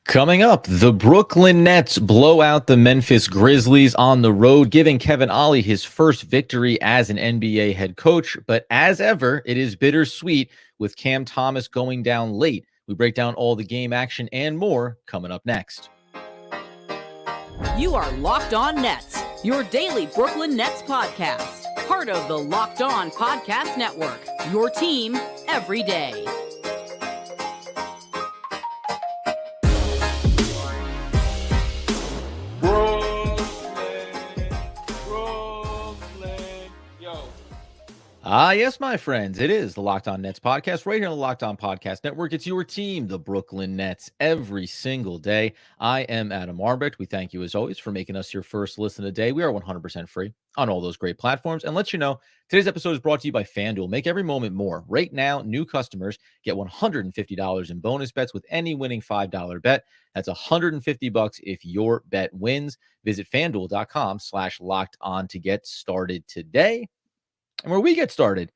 Coming up, the Brooklyn Nets blow out the Memphis Grizzlies on the road, giving Kevin Ollie his first victory as an NBA head coach. But as ever, it is bittersweet with Cam Thomas going down late. We break down all the game action and more coming up next. You are Locked On Nets, your daily Brooklyn Nets podcast. Part of the Locked On Podcast Network, your team every day. Yes, my friends, it is the Locked On Nets podcast right here on the Locked On Podcast Network. It's your team, the Brooklyn Nets, every single day. I am Adam Arbrecht. We thank you, as always, for making us your first listen a day. We are 100% free on all those great platforms. And let you know, today's episode is brought to you by FanDuel. Make every moment more. Right now, new customers get $150 in bonus bets with any winning $5 bet. That's $150 if your bet wins. Visit FanDuel.com/LockedOn to get started today. And where we get started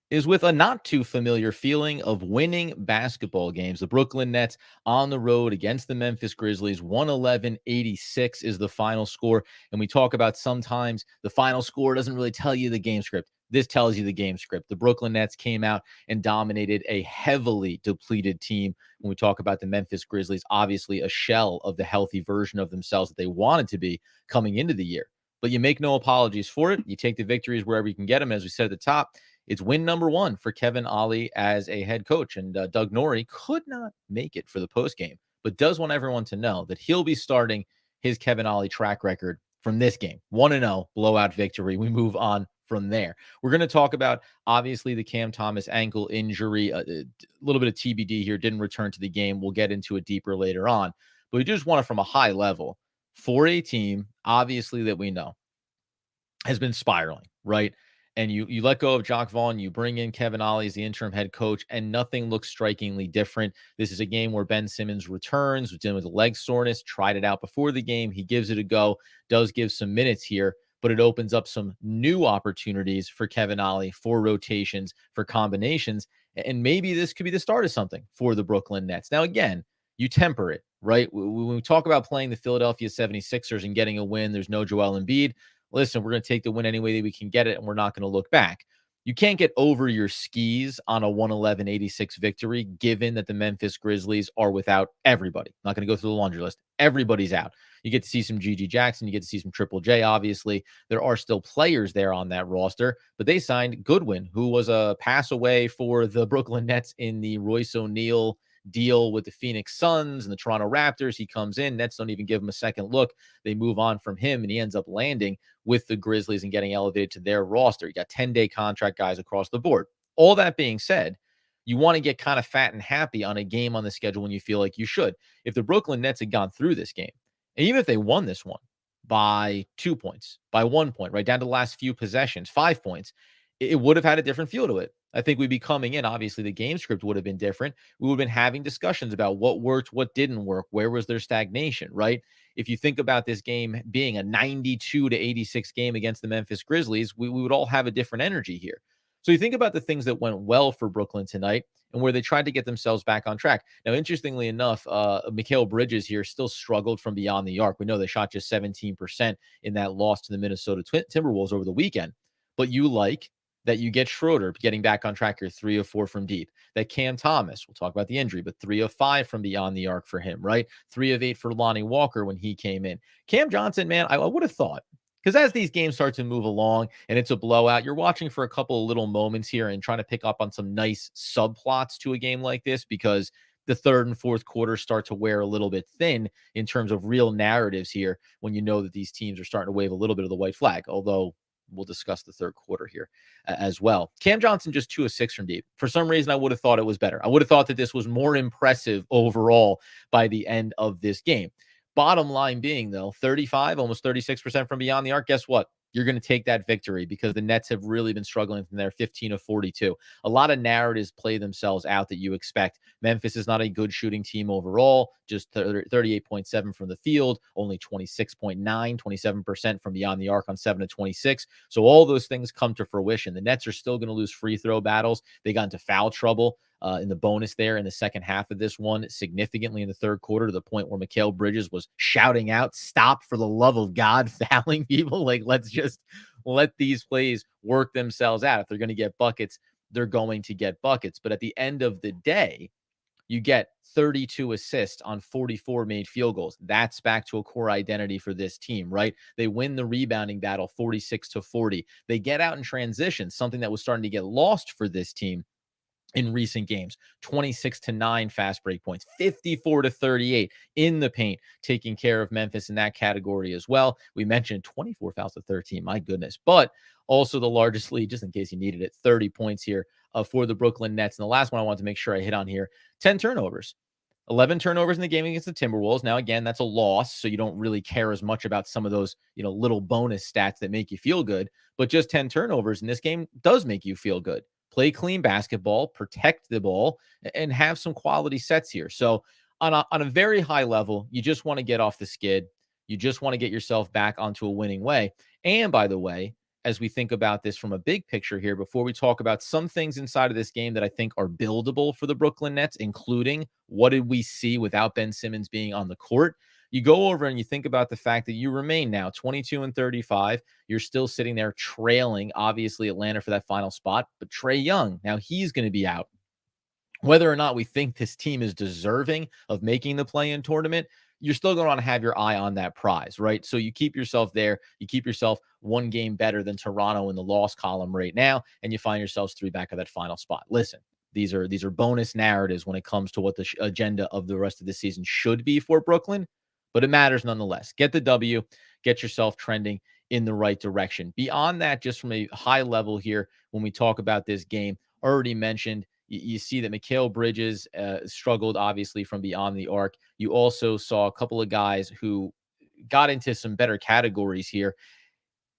is with a not too familiar feeling of winning basketball games. The Brooklyn Nets on the road against the Memphis Grizzlies, 111-86 is the final score. And we talk about sometimes the final score doesn't really tell you the game script. This tells you the game script. The Brooklyn Nets came out and dominated a heavily depleted team. When we talk about the Memphis Grizzlies, obviously a shell of the healthy version of themselves that they wanted to be coming into the year. But you make no apologies for it. You take the victories wherever you can get them. As we said at the top, it's win number one for Kevin Ollie as a head coach. And Doug Norrie could not make it for the postgame, but does want everyone to know that he'll be starting his Kevin Ollie track record from this game. 1-0 blowout victory. We move on from there. We're going to talk about, obviously, the Cam Thomas ankle injury. A little bit of TBD here. Didn't return to the game. We'll get into it deeper later on. But we just want it from a high level for a team, obviously, that we know has been spiraling, right? And you let go of Jacques Vaughn, you bring in Kevin Ollie as the interim head coach, and nothing looks strikingly different. This is a game where Ben Simmons returns, was dealing with a leg soreness, tried it out before the game. He gives it a go, does give some minutes here, but it opens up some new opportunities for Kevin Ollie, for rotations, for combinations, and maybe this could be the start of something for the Brooklyn Nets. Now, again, you temper it, right? When we talk about playing the Philadelphia 76ers and getting a win, there's no Joel Embiid. Listen, we're going to take the win any way that we can get it, and we're not going to look back. You can't get over your skis on a 111-86 victory, given that the Memphis Grizzlies are without everybody. I'm not going to go through the laundry list. Everybody's out. You get to see some Gigi Jackson. You get to see some Triple J, obviously. There are still players there on that roster, but they signed Goodwin, who was a pass away for the Brooklyn Nets in the Royce O'Neal deal with the Phoenix Suns and the Toronto Raptors. He comes in. Nets don't even give him a second look. They move on from him, and he ends up landing with the Grizzlies and getting elevated to their roster. You got 10-day contract guys across the board. All that being said, you want to get kind of fat and happy on a game on the schedule when you feel like you should. If the Brooklyn Nets had gone through this game, and even if they won this one by 2 points, by 1 point, right down to the last few possessions, 5 points, it would have had a different feel to it. I think we'd be coming in. Obviously, the game script would have been different. We would have been having discussions about what worked, what didn't work, where was there stagnation, right? If you think about this game being a 92-86 game against the Memphis Grizzlies, we would all have a different energy here. So you think about the things that went well for Brooklyn tonight and where they tried to get themselves back on track. Now, interestingly enough, Mikal Bridges here still struggled from beyond the arc. We know they shot just 17% in that loss to the Minnesota Timberwolves over the weekend. But you like that you get Schroeder getting back on track here, 3 of 4 from deep. That Cam Thomas, we'll talk about the injury, but 3 of 5 from beyond the arc for him, right? 3 of 8 for Lonnie Walker when he came in. Cam Johnson, man, I would have thought, because as these games start to move along and it's a blowout, you're watching for a couple of little moments here and trying to pick up on some nice subplots to a game like this, because the third and fourth quarters start to wear a little bit thin in terms of real narratives here when you know that these teams are starting to wave a little bit of the white flag, although we'll discuss the third quarter here as well. Cam Johnson just 2 of 6 from deep. For some reason, I would have thought it was better. I would have thought that this was more impressive overall by the end of this game. Bottom line being, though, 35, almost 36% from beyond the arc. Guess what? You're going to take that victory because the Nets have really been struggling from there, 15 of 42. A lot of narratives play themselves out that you expect. Memphis is not a good shooting team overall, just 38.7 from the field, only 26.9, 27% from beyond the arc on 7 of 26. So all those things come to fruition. The Nets are still going to lose free throw battles. They got into foul trouble in the bonus there in the second half of this one, significantly in the third quarter, to the point where Mikal Bridges was shouting out, "Stop, for the love of God," fouling people. Like, let's just let these plays work themselves out. If they're going to get buckets, they're going to get buckets. But at the end of the day, you get 32 assists on 44 made field goals. That's back to a core identity for this team, right? They win the rebounding battle 46-40. They get out in transition, something that was starting to get lost for this team in recent games. 26-9 fast break points, 54-38 in the paint, taking care of Memphis in that category as well. We mentioned 24 fouls to 13, my goodness, but also the largest lead, just in case you needed it, 30 points here for the Brooklyn Nets. And the last one I wanted to make sure I hit on here, 10 turnovers. 11 turnovers in the game against the Timberwolves. Now, again, that's a loss, so you don't really care as much about some of those, little bonus stats that make you feel good. But just 10 turnovers in this game does make you feel good. Play clean basketball, protect the ball, and have some quality sets here. So on a very high level, you just want to get off the skid. You just want to get yourself back onto a winning way. And by the way, as we think about this from a big picture here, before we talk about some things inside of this game that I think are buildable for the Brooklyn Nets, including what did we see without Ben Simmons being on the court, you go over and you think about the fact that you remain now 22-35. You're still sitting there trailing, obviously, Atlanta for that final spot. But Trae Young, now he's going to be out. Whether or not we think this team is deserving of making the play-in tournament, you're still going to want to have your eye on that prize, right? So you keep yourself there. You keep yourself one game better than Toronto in the loss column right now, and you find yourselves 3 back of that final spot. Listen, these are bonus narratives when it comes to what the agenda of the rest of the season should be for Brooklyn, but it matters nonetheless. Get the W, get yourself trending in the right direction. Beyond that, just from a high level here, when we talk about this game, already mentioned, you see that Mikal Bridges struggled, obviously, from beyond the arc. You also saw a couple of guys who got into some better categories here.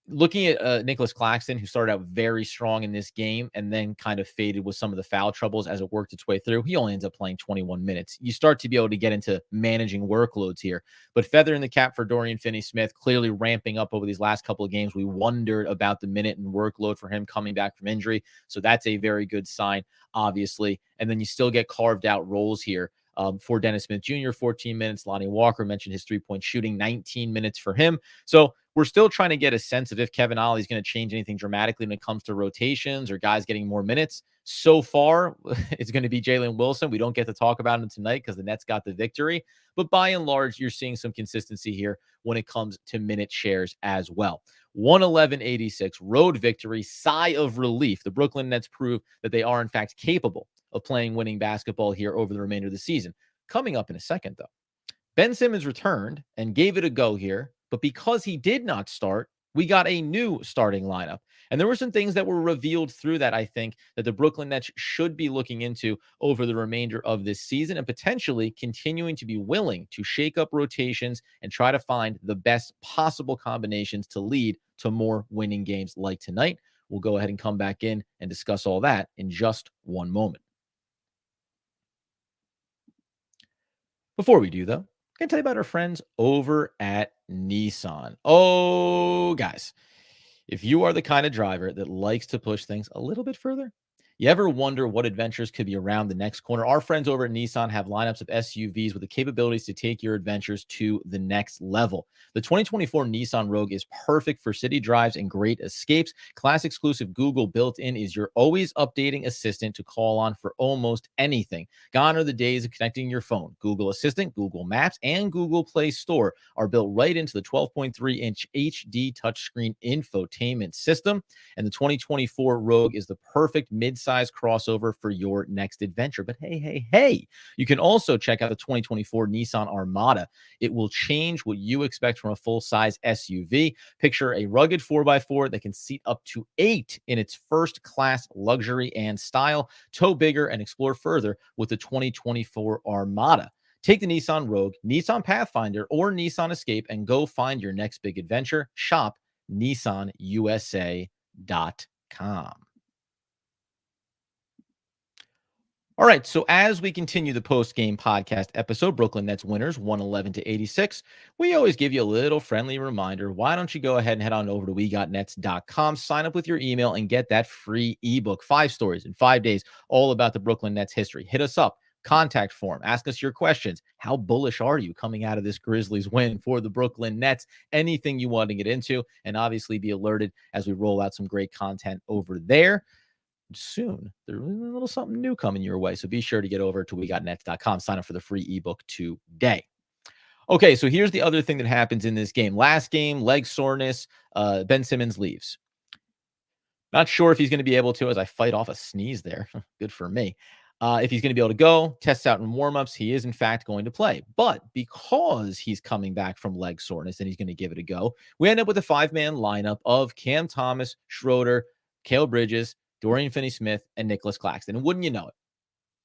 Looking at Nicholas Claxton, who started out very strong in this game and then kind of faded with some of the foul troubles as it worked its way through. He only ends up playing 21 minutes. You start to be able to get into managing workloads here. But feather in the cap for Dorian Finney-Smith, clearly ramping up over these last couple of games. We wondered about the minute and workload for him coming back from injury. So that's a very good sign, obviously. And then you still get carved out roles here. For Dennis Smith Jr., 14 minutes. Lonnie Walker mentioned his three-point shooting, 19 minutes for him. So we're still trying to get a sense of if Kevin Ollie is going to change anything dramatically when it comes to rotations or guys getting more minutes. So far, it's going to be Jalen Wilson. We don't get to talk about him tonight because the Nets got the victory. But by and large, you're seeing some consistency here when it comes to minute shares as well. 111-86, road victory, sigh of relief. The Brooklyn Nets prove that they are, in fact, capable of playing winning basketball here over the remainder of the season. Coming up in a second, though, Ben Simmons returned and gave it a go here, but because he did not start, we got a new starting lineup. And there were some things that were revealed through that, I think, that the Brooklyn Nets should be looking into over the remainder of this season and potentially continuing to be willing to shake up rotations and try to find the best possible combinations to lead to more winning games like tonight. We'll go ahead and come back in and discuss all that in just one moment. Before we do, though, I'm going to tell you about our friends over at Nissan. Oh, guys, if you are the kind of driver that likes to push things a little bit further, you ever wonder what adventures could be around the next corner? Our friends over at Nissan have lineups of SUVs with the capabilities to take your adventures to the next level. The 2024 Nissan Rogue is perfect for city drives and great escapes. Class exclusive Google built-in is your always updating assistant to call on for almost anything. Gone are the days of connecting your phone. Google Assistant, Google Maps, and Google Play Store are built right into the 12.3-inch HD touchscreen infotainment system. And the 2024 Rogue is the perfect mid-size crossover for your next adventure. But hey, you can also check out the 2024 Nissan Armada. It will change what you expect from a full-size SUV. Picture a rugged 4x4 that can seat up to 8 in its first-class luxury and style. Tow bigger and explore further with the 2024 Armada. Take the Nissan Rogue, Nissan Pathfinder, or Nissan Escape and go find your next big adventure. Shop NissanUSA.com. All right, so as we continue the post-game podcast episode, Brooklyn Nets winners 111-86, we always give you a little friendly reminder. Why don't you go ahead and head on over to wegotnets.com, sign up with your email, and get that free ebook, 5 stories in 5 days, all about the Brooklyn Nets history. Hit us up, contact form, ask us your questions. How bullish are you coming out of this Grizzlies win for the Brooklyn Nets? Anything you want to get into, and obviously be alerted as we roll out some great content over there. Soon there's a little something new coming your way, so be sure to get over to wegotnets.com, sign up for the free ebook today. Okay, so here's the other thing that happens in this game. Last game, leg soreness. Ben Simmons leaves. Not sure if he's going to be able to, as I fight off a sneeze there. Good for me. If he's going to be able to go, tests out in warmups, he is in fact going to play. But because he's coming back from leg soreness and he's going to give it a go, we end up with a 5-man lineup of Cam Thomas, Schroeder, Mikal Bridges, Dorian Finney-Smith, and Nicholas Claxton. And wouldn't you know it?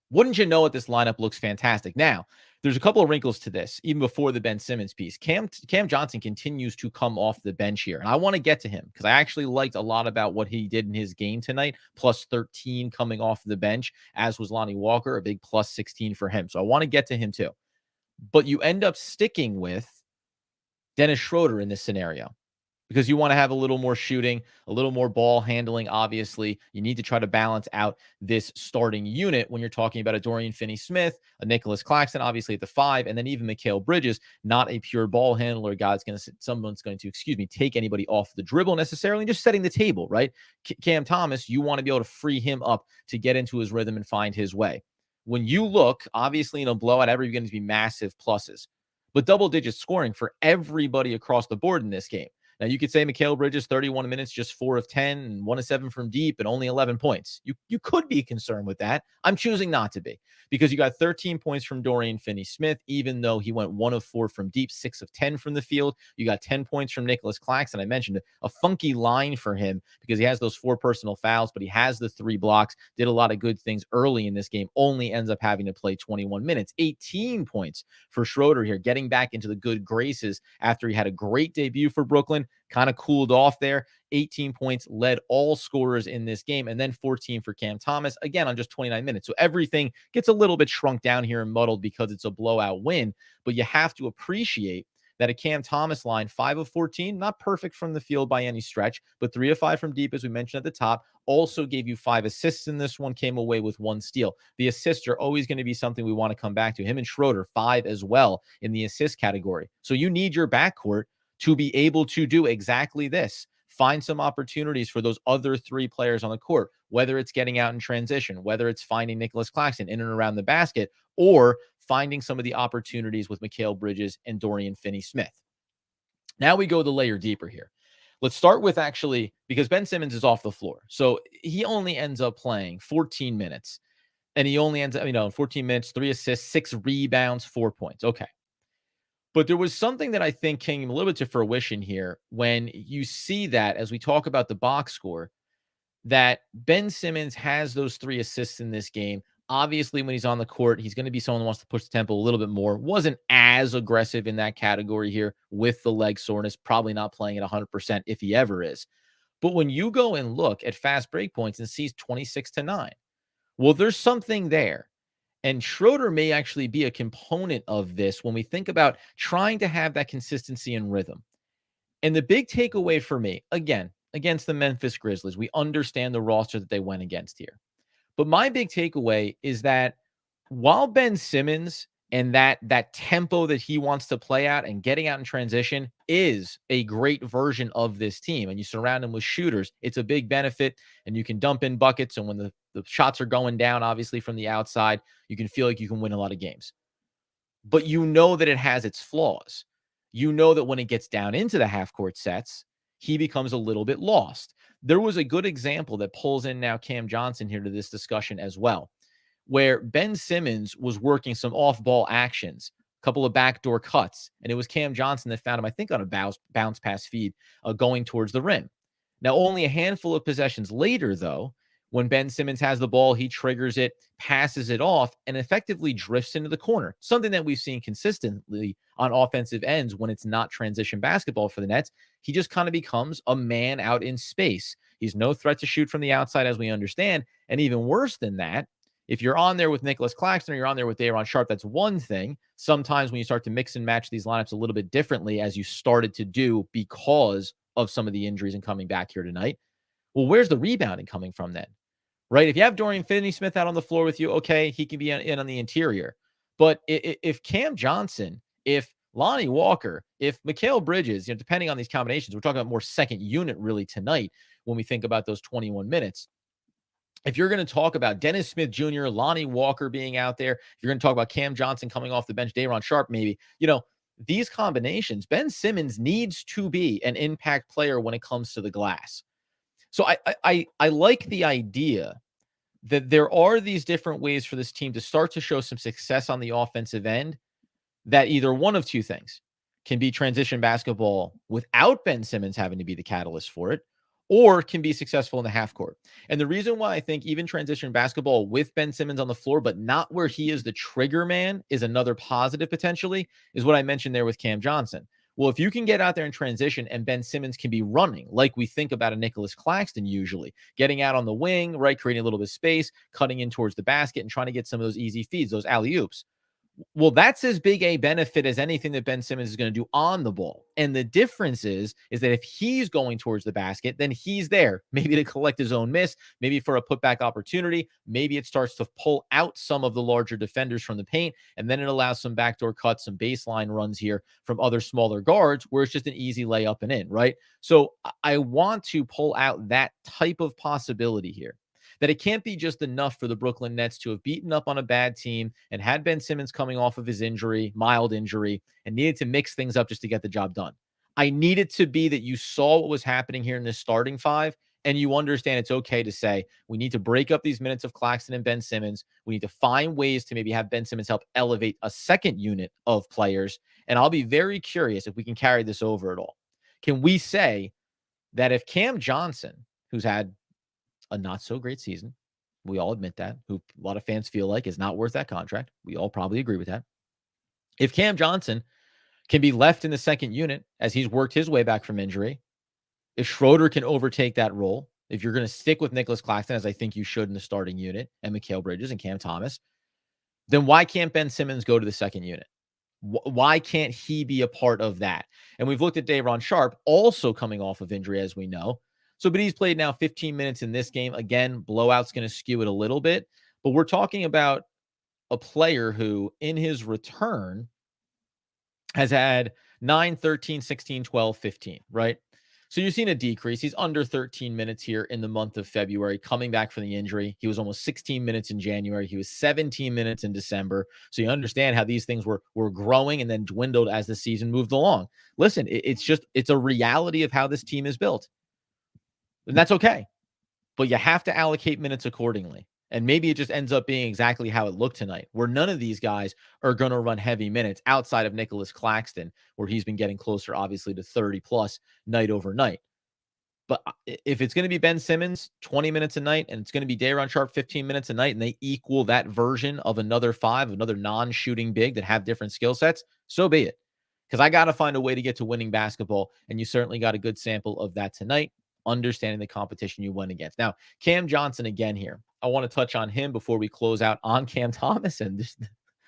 Wouldn't you know it, this lineup looks fantastic. Now, there's a couple of wrinkles to this, even before the Ben Simmons piece. Cam Johnson continues to come off the bench here. And I want to get to him because I actually liked a lot about what he did in his game tonight, plus 13 coming off the bench, as was Lonnie Walker, a big plus 16 for him. So I want to get to him too. But you end up sticking with Dennis Schroeder in this scenario, because you want to have a little more shooting, a little more ball handling. Obviously, you need to try to balance out this starting unit when you're talking about a Dorian Finney-Smith, a Nicholas Claxton, obviously at the 5, and then even Mikal Bridges, not a pure ball handler. Someone's going to, take anybody off the dribble necessarily, just setting the table, right? Cam Thomas, you want to be able to free him up to get into his rhythm and find his way. When you look, obviously, in a blowout, everybody's going to be massive pluses, but double-digit scoring for everybody across the board in this game. Now, you could say Mikal Bridges, 31 minutes, just 4 of 10, and 1 of 7 from deep, and only 11 points. You could be concerned with that. I'm choosing not to be, because you got 13 points from Dorian Finney-Smith, even though he went 1 of 4 from deep, 6 of 10 from the field. You got 10 points from Nicholas Claxton. I mentioned a funky line for him because he has those 4 personal fouls, but he has the 3 blocks, did a lot of good things early in this game, only ends up having to play 21 minutes. 18 points for Schroeder here, getting back into the good graces after he had a great debut for Brooklyn. Kind of cooled off there. 18 points, led all scorers in this game, and then 14 for Cam Thomas, again, on just 29 minutes. So everything gets a little bit shrunk down here and muddled because it's a blowout win, but you have to appreciate that a Cam Thomas line, 5 of 14, not perfect from the field by any stretch, but 3 of 5 from deep, as we mentioned at the top, also gave you 5 assists in this one, came away with 1 steal. The assists are always going to be something we want to come back to. Him and Schroeder, 5 as well in the assist category. So you need your backcourt to be able to do exactly this. Find some opportunities for those other 3 players on the court, whether it's getting out in transition, whether it's finding Nicholas Claxton in and around the basket, or finding some of the opportunities with Mikal Bridges and Dorian Finney-Smith. Now we go the layer deeper here. Let's start with because Ben Simmons is off the floor. So he only ends up playing 14 minutes. And he only ends up, 14 minutes, 3 assists, 6 rebounds, 4 points. Okay. But there was something that I think came a little bit to fruition here when you see that, as we talk about the box score, that Ben Simmons has those 3 assists in this game. Obviously, when he's on the court, he's going to be someone who wants to push the tempo a little bit more. Wasn't as aggressive in that category here with the leg soreness, probably not playing at 100% if he ever is. But when you go and look at fast break points and sees 26-9, well, there's something there. And Schroeder may actually be a component of this when we think about trying to have that consistency and rhythm. And the big takeaway for me, again, against the Memphis Grizzlies, we understand the roster that they went against here. But my big takeaway is that while Ben Simmons and that tempo that he wants to play out and getting out in transition is a great version of this team, and you surround him with shooters, it's a big benefit, and you can dump in buckets. And when the shots are going down, obviously from the outside, you can feel like you can win a lot of games. But you know that it has its flaws. You know that when it gets down into the half-court sets, he becomes a little bit lost. There was a good example that pulls in now Cam Johnson here to this discussion as well, where Ben Simmons was working some off-ball actions, a couple of backdoor cuts, and it was Cam Johnson that found him, I think, on a bounce pass feed going towards the rim. Now, only a handful of possessions later, though, when Ben Simmons has the ball, he triggers it, passes it off, and effectively drifts into the corner, something that we've seen consistently on offensive ends when it's not transition basketball for the Nets. He just kind of becomes a man out in space. He's no threat to shoot from the outside, as we understand, and even worse than that, If you're on there with Nicholas Claxton or you're on there with Day'Ron Sharpe, that's one thing. Sometimes when you start to mix and match these lineups a little bit differently, as you started to do because of some of the injuries and coming back here tonight, well, where's the rebounding coming from then? Right? If you have Dorian Finney-Smith out on the floor with you, okay, he can be in on the interior. But if Cam Johnson, if Lonnie Walker, if Mikal Bridges, depending on these combinations, we're talking about more second unit really tonight when we think about those 21 minutes. If you're going to talk about Dennis Smith Jr., Lonnie Walker being out there, if you're going to talk about Cam Johnson coming off the bench, Day'Ron Sharpe maybe, these combinations, Ben Simmons needs to be an impact player when it comes to the glass. So I like the idea that there are these different ways for this team to start to show some success on the offensive end, that either one of two things can be transition basketball without Ben Simmons having to be the catalyst for it, or can be successful in the half court. And the reason why I think even transition basketball with Ben Simmons on the floor, but not where he is the trigger man, is another positive potentially, is what I mentioned there with Cam Johnson. Well, if you can get out there in transition and Ben Simmons can be running like we think about a Nicholas Claxton usually, getting out on the wing, right, creating a little bit of space, cutting in towards the basket and trying to get some of those easy feeds, those alley-oops. Well, that's as big a benefit as anything that Ben Simmons is going to do on the ball. And the difference is that if he's going towards the basket, then he's there, maybe to collect his own miss, maybe for a putback opportunity. Maybe it starts to pull out some of the larger defenders from the paint, and then it allows some backdoor cuts, some baseline runs here from other smaller guards where it's just an easy layup and in, right? So I want to pull out that type of possibility here, that it can't be just enough for the Brooklyn Nets to have beaten up on a bad team and had Ben Simmons coming off of his injury, mild injury, and needed to mix things up just to get the job done. I need it to be that you saw what was happening here in this starting five, and you understand it's okay to say, we need to break up these minutes of Claxton and Ben Simmons. We need to find ways to maybe have Ben Simmons help elevate a second unit of players. And I'll be very curious if we can carry this over at all. Can we say that if Cam Johnson, who's had a not so great season, we all admit that, who a lot of fans feel like is not worth that contract, we all probably agree with that. If Cam Johnson can be left in the second unit as he's worked his way back from injury, if Schroeder can overtake that role, if you're going to stick with Nicholas Claxton, as I think you should in the starting unit, and Mikal Bridges and Cam Thomas, then why can't Ben Simmons go to the second unit? Why can't he be a part of that? And we've looked at Day'Ron Sharpe, also coming off of injury, as we know. So, but he's played now 15 minutes in this game. Again, blowout's going to skew it a little bit. But we're talking about a player who, in his return, has had 9, 13, 16, 12, 15, right? So you've seen a decrease. He's under 13 minutes here in the month of February, coming back from the injury. He was almost 16 minutes in January. He was 17 minutes in December. So you understand how these things were growing and then dwindled as the season moved along. Listen, it's a reality of how this team is built. And that's okay. But you have to allocate minutes accordingly. And maybe it just ends up being exactly how it looked tonight, where none of these guys are going to run heavy minutes outside of Nicholas Claxton, where he's been getting closer, obviously, to 30 plus night over night. But if it's going to be Ben Simmons 20 minutes a night, and it's going to be Day'Ron Sharpe 15 minutes a night, and they equal that version of another five, another non-shooting big that have different skill sets, so be it. Because I got to find a way to get to winning basketball, and you certainly got a good sample of that tonight, understanding the competition you went against. Now, Cam Johnson again here. I want to touch on him before we close out on Cam Thomas and just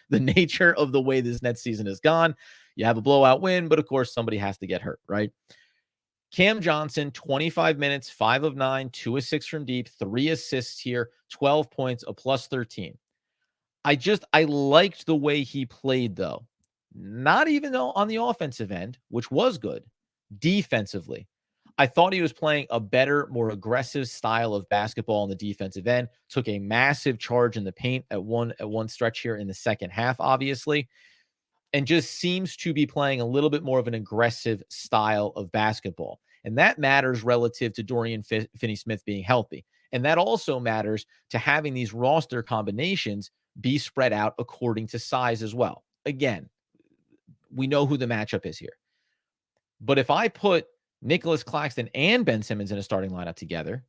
the nature of the way this Nets season has gone. You have a blowout win, but of course somebody has to get hurt, right? Cam Johnson, 25 minutes, 5 of 9, 2 of 6 from deep, 3 assists here, 12 points, a plus 13. I liked the way he played, though. Not even though on the offensive end, which was good. Defensively, I thought he was playing a better, more aggressive style of basketball on the defensive end. Took a massive charge in the paint at one stretch here in the second half, obviously, and just seems to be playing a little bit more of an aggressive style of basketball. And that matters relative to Dorian Finney-Smith being healthy. And that also matters to having these roster combinations be spread out according to size as well. Again, we know who the matchup is here. But if I put Nicholas Claxton and Ben Simmons in a starting lineup together,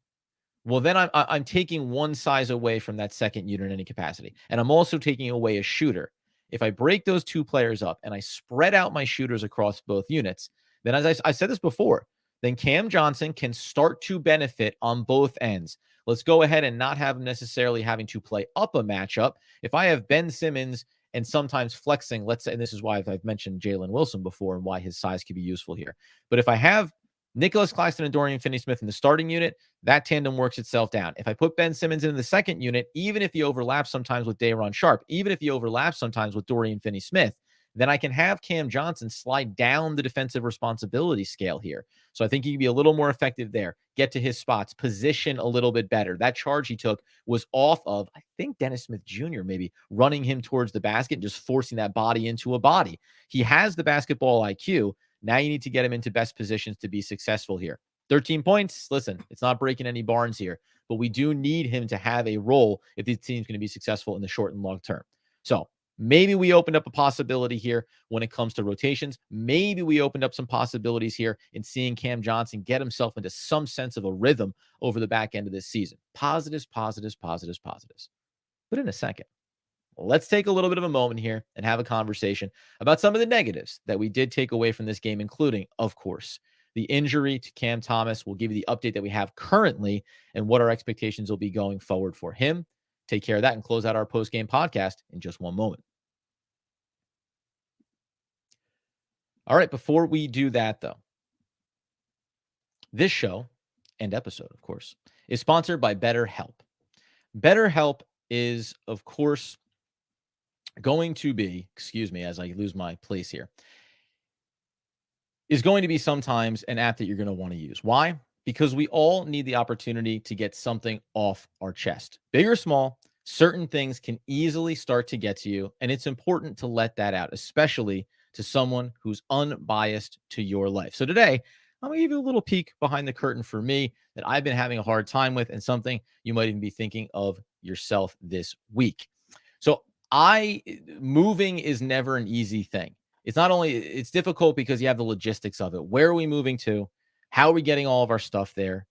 well, then I'm taking one size away from that second unit in any capacity. And I'm also taking away a shooter. If I break those two players up and I spread out my shooters across both units, then as I said this before, then Cam Johnson can start to benefit on both ends. Let's go ahead and not have him necessarily having to play up a matchup. If I have Ben Simmons and sometimes flexing, let's say, and this is why I've mentioned Jalen Wilson before and why his size could be useful here. But if I have Nicholas Claxton and Dorian Finney-Smith in the starting unit, that tandem works itself down. If I put Ben Simmons in the second unit, even if he overlaps sometimes with Day'Ron Sharpe, even if he overlaps sometimes with Dorian Finney-Smith, then I can have Cam Johnson slide down the defensive responsibility scale here. So I think he can be a little more effective there, get to his spots, position a little bit better. That charge he took was off of, I think, Dennis Smith Jr., maybe running him towards the basket and just forcing that body into a body. He has the basketball IQ. Now you need to get him into best positions to be successful here. 13 points. Listen, it's not breaking any barns here, but we do need him to have a role if this team's going to be successful in the short and long term. So maybe we opened up a possibility here when it comes to rotations. Maybe we opened up some possibilities here in seeing Cam Johnson get himself into some sense of a rhythm over the back end of this season. Positives, positives, positives, positives. But in a second, let's take a little bit of a moment here and have a conversation about some of the negatives that we did take away from this game, including, of course, the injury to Cam Thomas. We'll give you the update that we have currently and what our expectations will be going forward for him. Take care of that and close out our post-game podcast in just one moment. All right, before we do that, though, this show and episode, of course, is sponsored by BetterHelp. BetterHelp is, of course, going to be, excuse me, as I lose my place here, is going to be sometimes an app that you're going to want to use. Why? Because we all need the opportunity to get something off our chest. Big or small, certain things can easily start to get to you, and it's important to let that out, especially to someone who's unbiased to your life. So today, I'm going to give you a little peek behind the curtain for me that I've been having a hard time with and something you might even be thinking of yourself this week. So moving is never an easy thing. It's difficult because you have the logistics of it. Where are we moving to? How are we getting all of our stuff there?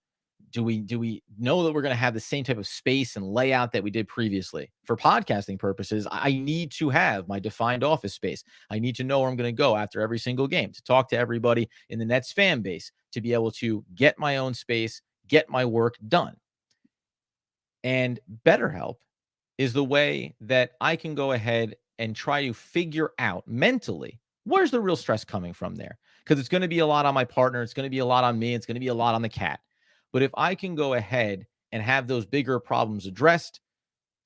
Do we know that we're going to have the same type of space and layout that we did previously? For podcasting purposes, I need to have my defined office space. I need to know where I'm going to go after every single game, to talk to everybody in the Nets fan base, to be able to get my own space, get my work done. And BetterHelp is the way that I can go ahead and try to figure out mentally, where's the real stress coming from there? Because it's going to be a lot on my partner. It's going to be a lot on me. It's going to be a lot on the cat. But if I can go ahead and have those bigger problems addressed,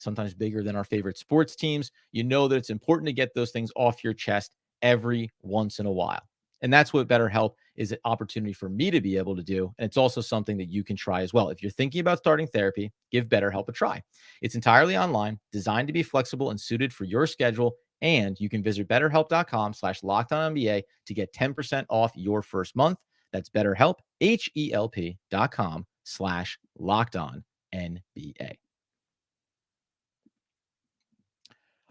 sometimes bigger than our favorite sports teams, you know that it's important to get those things off your chest every once in a while. And that's what BetterHelp is, an opportunity for me to be able to do. And it's also something that you can try as well. If you're thinking about starting therapy, give BetterHelp a try. It's entirely online, designed to be flexible and suited for your schedule. And you can visit betterhelp.com/LockedOnNBA to get 10% off your first month. That's BetterHelp, HELP.com/LockedOnNBA.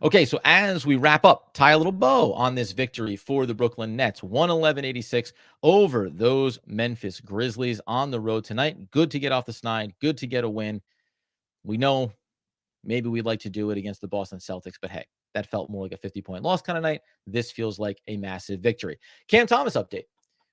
Okay, so as we wrap up, tie a little bow on this victory for the Brooklyn Nets, 111-86 over those Memphis Grizzlies on the road tonight. Good to get off the snide, good to get a win. We know maybe we'd like to do it against the Boston Celtics, but hey, that felt more like a 50-point loss kind of night. This feels like a massive victory. Cam Thomas update.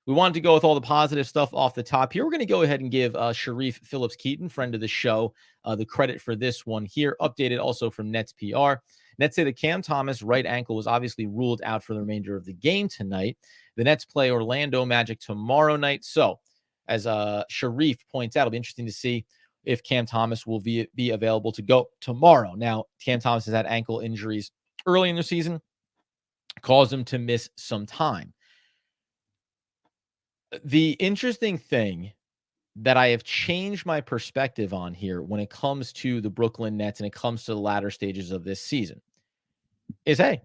We wanted to go with all the positive stuff off the top here. We're going to go ahead and give Sharif Phillips-Keaton, friend of the show, the credit for this one here. Updated also from Nets PR. Nets say that Cam Thomas' right ankle was obviously ruled out for the remainder of the game tonight. The Nets play Orlando Magic tomorrow night. So, as Sharif points out, it'll be interesting to see if Cam Thomas will be available to go tomorrow. Now, Cam Thomas has had ankle injuries early in the season, caused him to miss some time. The interesting thing that I have changed my perspective on here when it comes to the Brooklyn Nets and it comes to the latter stages of this season is, hey,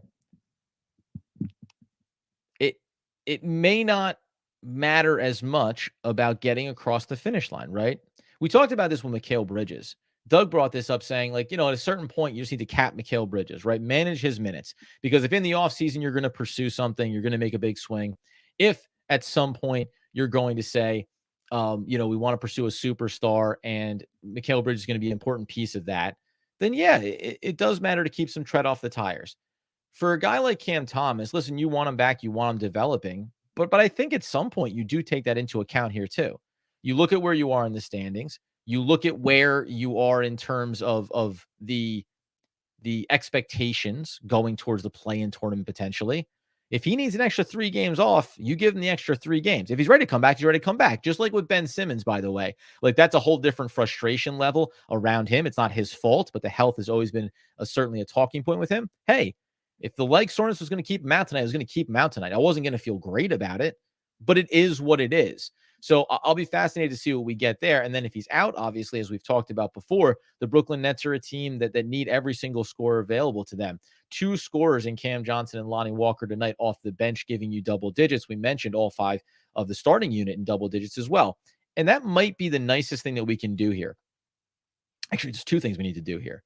it may not matter as much about getting across the finish line, right? We talked about this with Mikal Bridges. Doug brought this up saying, like, at a certain point, you just need to cap Mikal Bridges, right? Manage his minutes. Because if in the offseason you're going to pursue something, you're going to make a big swing. If at some point you're going to say, we want to pursue a superstar and Mikal Bridges is going to be an important piece of that, then yeah, it does matter to keep some tread off the tires. For a guy like Cam Thomas, listen, you want him back, you want him developing, but I think at some point you do take that into account here too. You look at where you are in the standings. You look at where you are in terms of the expectations going towards the play-in tournament potentially. If he needs an extra 3 games off, you give him the extra 3 games. If he's ready to come back, he's ready to come back. Just like with Ben Simmons, by the way. Like, that's a whole different frustration level around him. It's not his fault, but the health has always been certainly a talking point with him. Hey, if the leg soreness was going to keep him out tonight, I was going to keep him out tonight. I wasn't going to feel great about it, but it is what it is. So I'll be fascinated to see what we get there. And then if he's out, obviously, as we've talked about before, the Brooklyn Nets are a team that need every single scorer available to them. 2 scorers in Cam Johnson and Lonnie Walker tonight off the bench, giving you double digits. We mentioned all 5 of the starting unit in double digits as well. And that might be the nicest thing that we can do here. Actually, there's 2 things we need to do here.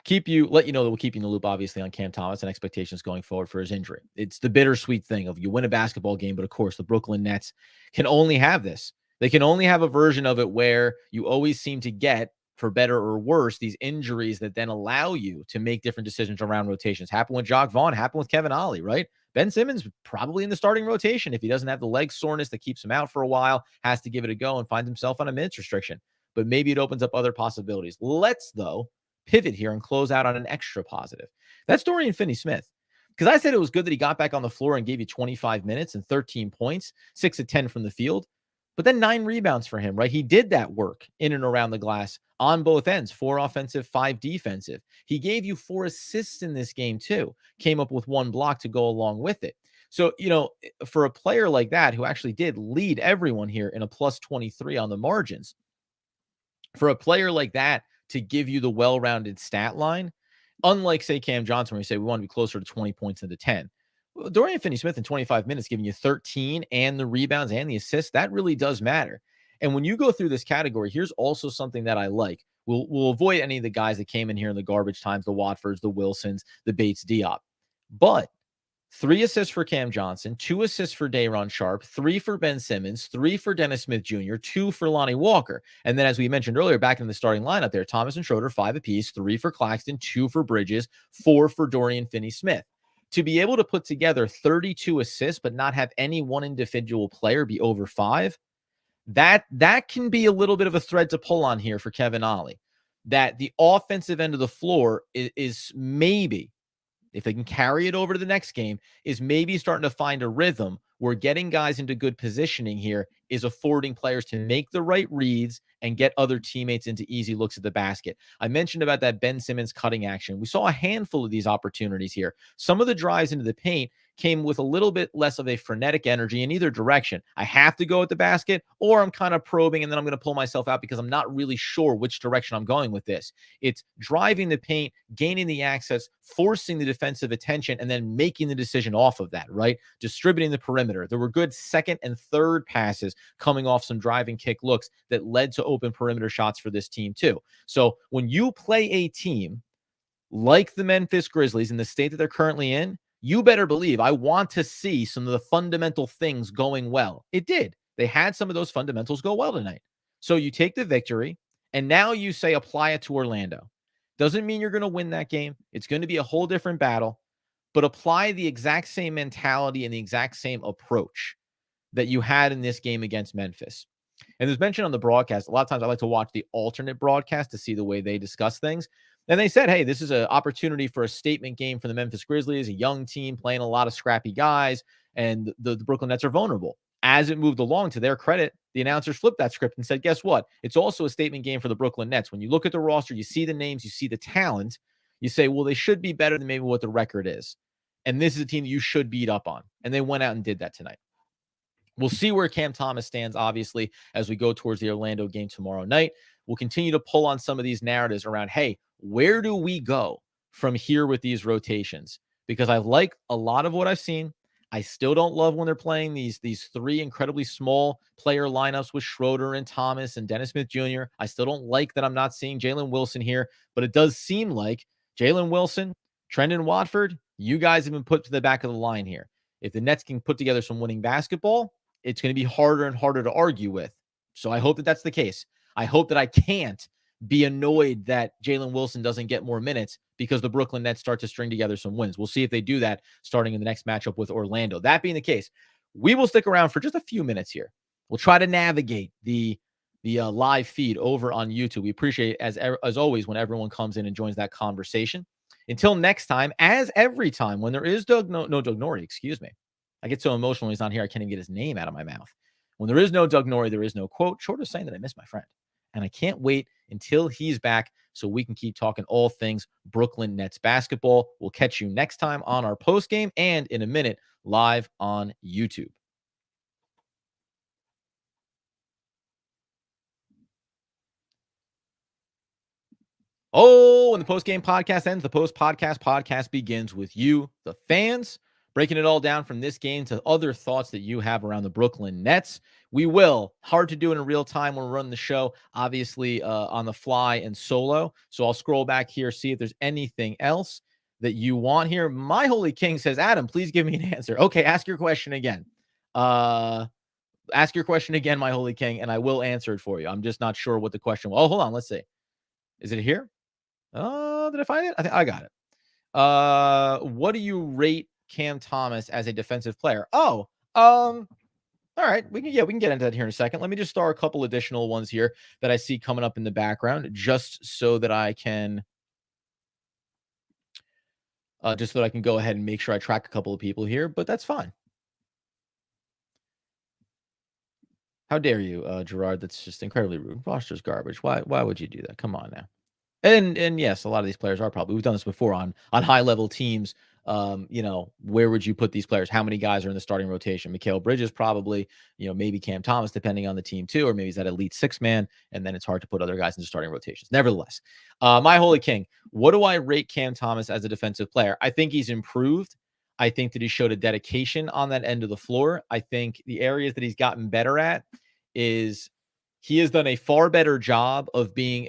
Let you know that we'll keep you in the loop, obviously, on Cam Thomas and expectations going forward for his injury. It's the bittersweet thing of you win a basketball game, but of course, the Brooklyn Nets can only have this. They can only have a version of it where you always seem to get, for better or worse, these injuries that then allow you to make different decisions around rotations. Happened with Jacques Vaughn, happened with Kevin Ollie, right? Ben Simmons probably in the starting rotation if he doesn't have the leg soreness that keeps him out for a while, has to give it a go and finds himself on a minutes restriction. But maybe it opens up other possibilities. Let's, though, pivot here and close out on an extra positive. That's Dorian Finney-Smith. Because I said it was good that he got back on the floor and gave you 25 minutes and 13 points, 6 of 10 from the field, but then 9 rebounds for him, right? He did that work in and around the glass on both ends, 4 offensive, 5 defensive. He gave you 4 assists in this game too, came up with 1 block to go along with it. So, for a player like that who actually did lead everyone here in a plus 23 on the margins, for a player like that to give you the well-rounded stat line, unlike, say, Cam Johnson, where you say we want to be closer to 20 points than to 10. Well, Dorian Finney-Smith in 25 minutes giving you 13 and the rebounds and the assists, that really does matter. And when you go through this category, here's also something that I like. We'll avoid any of the guys that came in here in the garbage times, the Watfords, the Wilsons, the Bates, Diop. But 3 assists for Cam Johnson, 2 assists for Day'Ron Sharpe, 3 for Ben Simmons, 3 for Dennis Smith Jr., 2 for Lonnie Walker. And then, as we mentioned earlier, back in the starting lineup there, Thomas and Schroeder, 5 apiece, 3 for Claxton, 2 for Bridges, 4 for Dorian Finney-Smith. To be able to put together 32 assists, but not have any one individual player be over 5, that can be a little bit of a thread to pull on here for Kevin Ollie. That the offensive end of the floor is maybe, if they can carry it over to the next game, is maybe starting to find a rhythm where getting guys into good positioning here is affording players to make the right reads and get other teammates into easy looks at the basket. I mentioned about that Ben Simmons cutting action. We saw a handful of these opportunities here. Some of the drives into the paint came with a little bit less of a frenetic energy in either direction. I have to go at the basket, or I'm kind of probing and then I'm going to pull myself out because I'm not really sure which direction I'm going with this. It's driving the paint, gaining the access, forcing the defensive attention, and then making the decision off of that, right? Distributing the perimeter. There were good second and third passes coming off some driving kick looks that led to open perimeter shots for this team too. So when you play a team like the Memphis Grizzlies in the state that they're currently in, you better believe I want to see some of the fundamental things going well. It did. They had some of those fundamentals go well tonight. So you take the victory, and now you say apply it to Orlando. Doesn't mean you're going to win that game. It's going to be a whole different battle, but apply the exact same mentality and the exact same approach that you had in this game against Memphis. And there's mention on the broadcast, a lot of times I like to watch the alternate broadcast to see the way they discuss things. And they said, hey, this is an opportunity for a statement game for the Memphis Grizzlies, a young team playing a lot of scrappy guys, and the Brooklyn Nets are vulnerable. As it moved along, to their credit, the announcers flipped that script and said, guess what? It's also a statement game for the Brooklyn Nets. When you look at the roster, you see the names, you see the talent, you say, well, they should be better than maybe what the record is. And this is a team that you should beat up on. And they went out and did that tonight. We'll see where Cam Thomas stands, obviously, as we go towards the Orlando game tomorrow night. We'll continue to pull on some of these narratives around, hey, where do we go from here with these rotations? Because I like a lot of what I've seen. I still don't love when they're playing these 3 incredibly small player lineups with Schroeder and Thomas and Dennis Smith Jr. I still don't like that I'm not seeing Jalen Wilson here, but it does seem like Jalen Wilson, Trendon Watford, you guys have been put to the back of the line here. If the Nets can put together some winning basketball, it's going to be harder and harder to argue with. So I hope that that's the case. I hope that I can't be annoyed that Jalen Wilson doesn't get more minutes because the Brooklyn Nets start to string together some wins. We'll see if they do that starting in the next matchup with Orlando. That being the case, we will stick around for just a few minutes here. We'll try to navigate the the live feed over on YouTube. We appreciate it as always when everyone comes in and joins that conversation. Until next time, as every time when there is Doug Norrie, excuse me. I get so emotional when he's not here, I can't even get his name out of my mouth. When there is no Doug Norrie, there is no quote, short of saying that I miss my friend. And I can't wait until he's back so we can keep talking all things Brooklyn Nets basketball. We'll catch you next time on our post game and in a minute live on YouTube. Oh, when the post-game podcast ends, the podcast begins with you, the fans, breaking it all down from this game to other thoughts that you have around the Brooklyn Nets. We will. Hard to do in real time when we're running the show, obviously on the fly and solo. So I'll scroll back here, see if there's anything else that you want here. My Holy King says, Adam, please give me an answer. Okay, ask your question again. Ask your question again, my Holy King, and I will answer it for you. I'm just not sure what the question was. Oh, hold on. Let's see. Is it here? Did I find it? I think I got it. What do you rate Cam Thomas as a defensive player? Oh, all right. We can get into that here in a second. Let me just start a couple additional ones here that I see coming up in the background, just so that I can go ahead and make sure I track a couple of people here, but that's fine. How dare you, Gerard? That's just incredibly rude. Roster's garbage. Why would you do that? Come on now. And yes, a lot of these players are probably, we've done this before on high level teams. Where would you put these players? How many guys are in the starting rotation? Mikal Bridges probably, maybe Cam Thomas, depending on the team too, or maybe he's that elite 6-man, and then it's hard to put other guys into starting rotations. Nevertheless, my Holy King, what do I rate Cam Thomas as a defensive player? I think he's improved. I think that he showed a dedication on that end of the floor. I think the areas that he's gotten better at is he has done a far better job of being,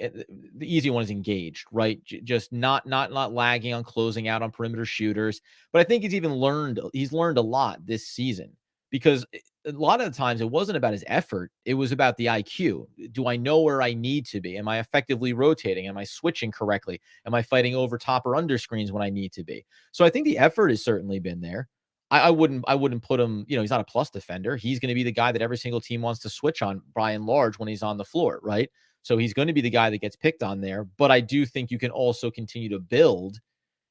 the easy one is engaged, right? Just not lagging on closing out on perimeter shooters. But I think he's learned a lot this season, because a lot of the times it wasn't about his effort. It was about the IQ. Do I know where I need to be? Am I effectively rotating? Am I switching correctly? Am I fighting over top or under screens when I need to be? So I think the effort has certainly been there. I wouldn't put him, he's not a plus defender. He's going to be the guy that every single team wants to switch on by and large when he's on the floor, right? So he's going to be the guy that gets picked on there. But I do think you can also continue to build.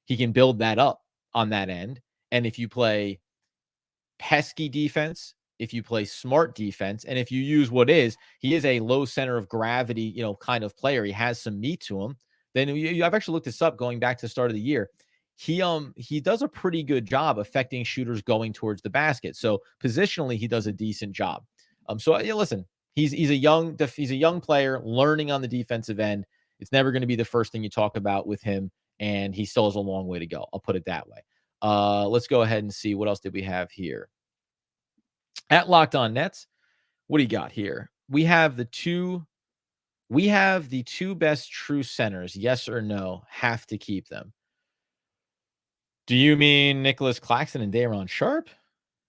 He can build that up on that end. And if you play pesky defense, if you play smart defense, and if you use he is a low center of gravity, kind of player. He has some meat to him. Then I've actually looked this up going back to the start of the year. He does a pretty good job affecting shooters going towards the basket. So positionally, he does a decent job. Listen, he's a young player learning on the defensive end. It's never going to be the first thing you talk about with him, and he still has a long way to go. I'll put it that way. Let's go ahead and see what else did we have here at Locked On Nets. What do you got here? We have the two best true centers. Yes or no? Have to keep them. Do you mean Nicholas Claxton and Day'Ron Sharpe?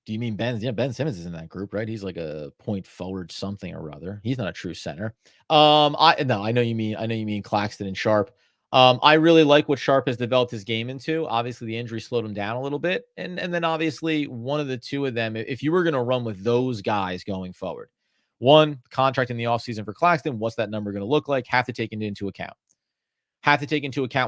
Do you mean Ben? Yeah, Ben Simmons is in that group, right? He's like a point forward something or other. He's not a true center. I know you mean Claxton and Sharpe. I really like what Sharpe has developed his game into. Obviously, the injury slowed him down a little bit. And then obviously one of the two of them, if you were going to run with those guys going forward, one, contract in the offseason for Claxton, what's that number going to look like? Have to take it into account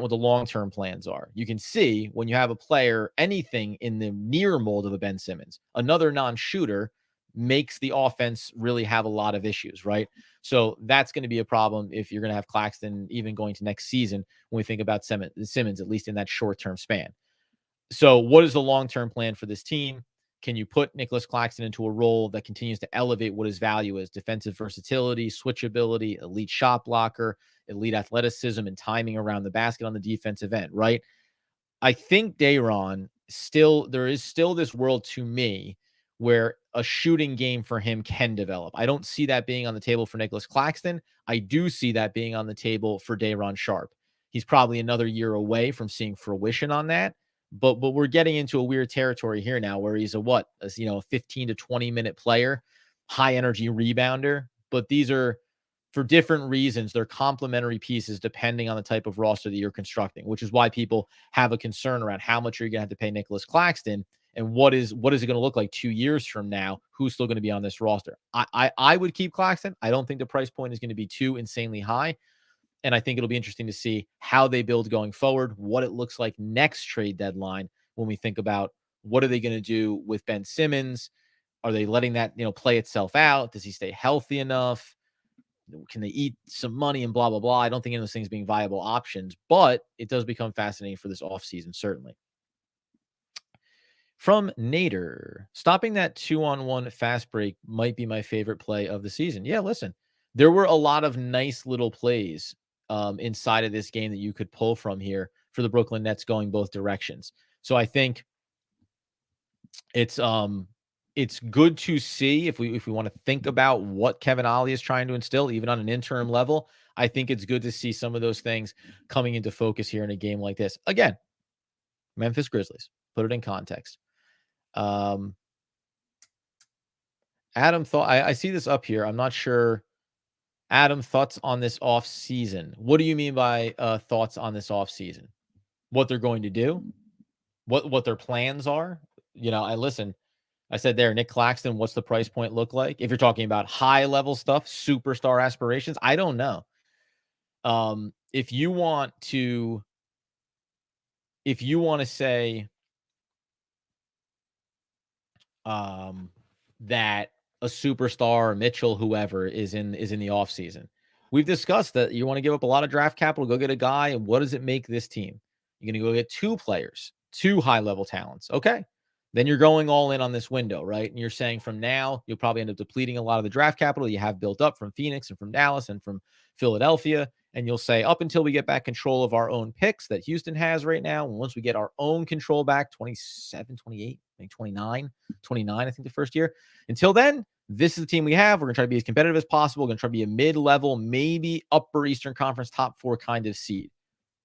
what the long-term plans are. You can see when you have a player, anything in the near mold of a Ben Simmons, another non-shooter makes the offense really have a lot of issues, right? So that's going to be a problem if you're going to have Claxton even going to next season when we think about Simmons, at least in that short-term span. So what is the long-term plan for this team? Can you put Nicholas Claxton into a role that continues to elevate what his value is? Defensive versatility, switchability, elite shot blocker, elite athleticism, and timing around the basket on the defensive end, right? I think Day'Ron there is still this world to me where a shooting game for him can develop. I don't see that being on the table for Nicholas Claxton. I do see that being on the table for Day'Ron Sharpe. He's probably another year away from seeing fruition on that. But we're getting into a weird territory here now where he's a 15 to 20 minute player, high energy rebounder. But these are, for different reasons, they're complementary pieces depending on the type of roster that you're constructing, which is why people have a concern around how much you're going to have to pay Nicholas Claxton And what is it going to look like 2 years from now? Who's still going to be on this roster? I would keep Claxton. I don't think the price point is going to be too insanely high. And I think it'll be interesting to see how they build going forward, what it looks like next trade deadline when we think about what are they going to do with Ben Simmons? Are they letting that, play itself out? Does he stay healthy enough? Can they eat some money and blah, blah, blah? I don't think any of those things being viable options, but it does become fascinating for this offseason, certainly. From Nader, stopping that 2-on-1 fast break might be my favorite play of the season. Yeah, listen, there were a lot of nice little plays inside of this game that you could pull from here for the Brooklyn Nets going both directions. So I think it's good to see if we want to think about what Kevin Ollie is trying to instill, even on an interim level. I think it's good to see some of those things coming into focus here in a game like this. Again, Memphis Grizzlies, put it in context. Adam thought I see this up here. I'm not sure. Adam, thoughts on this off season? What do you mean by thoughts on this off season? What they're going to do? What their plans are? I said there, Nick Claxton, what's the price point look like? If you're talking about high level stuff, superstar aspirations, I don't know. If you want to say that a superstar, Mitchell, whoever is in the offseason, we've discussed that you want to give up a lot of draft capital, go get a guy, and what does it make this team? You're going to go get 2 players, 2 high-level talents. Okay. Then you're going all in on this window, right? And you're saying from now, you'll probably end up depleting a lot of the draft capital you have built up from Phoenix and from Dallas and from Philadelphia. And you'll say up until we get back control of our own picks that Houston has right now, and once we get our own control back, 27, 28, maybe 29, I think the first year. Until then, this is the team we have. We're going to try to be as competitive as possible. We're going to try to be a mid-level, maybe upper Eastern Conference top 4 kind of seed.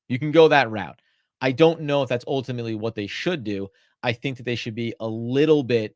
You can go that route. I don't know if that's ultimately what they should do. I think that they should be a little bit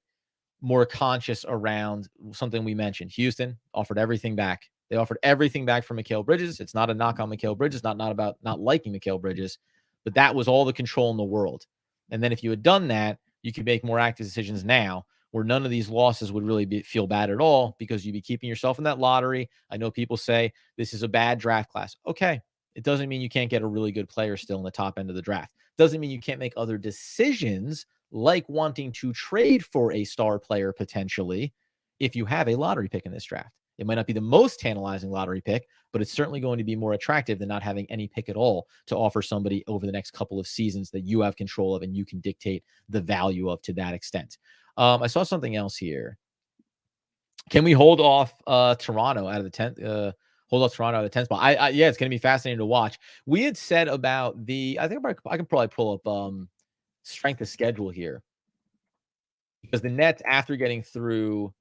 more conscious around something we mentioned. Houston offered everything back. They offered everything back for Mikal Bridges. It's not a knock on Mikal Bridges, not about not liking Mikal Bridges, but that was all the control in the world. And then if you had done that, you could make more active decisions now where none of these losses would really feel bad at all because you'd be keeping yourself in that lottery. I know people say this is a bad draft class. Okay. It doesn't mean you can't get a really good player still in the top end of the draft. Doesn't mean you can't make other decisions like wanting to trade for a star player potentially if you have a lottery pick in this draft. It might not be the most tantalizing lottery pick, but it's certainly going to be more attractive than not having any pick at all to offer somebody over the next couple of seasons that you have control of and you can dictate the value of to that extent. I saw something else here. Can we hold off Toronto out of the 10th? Hold off Toronto out of the 10th spot. Yeah, it's going to be fascinating to watch. We had said about I think I can probably pull up strength of schedule here because the Nets, after getting through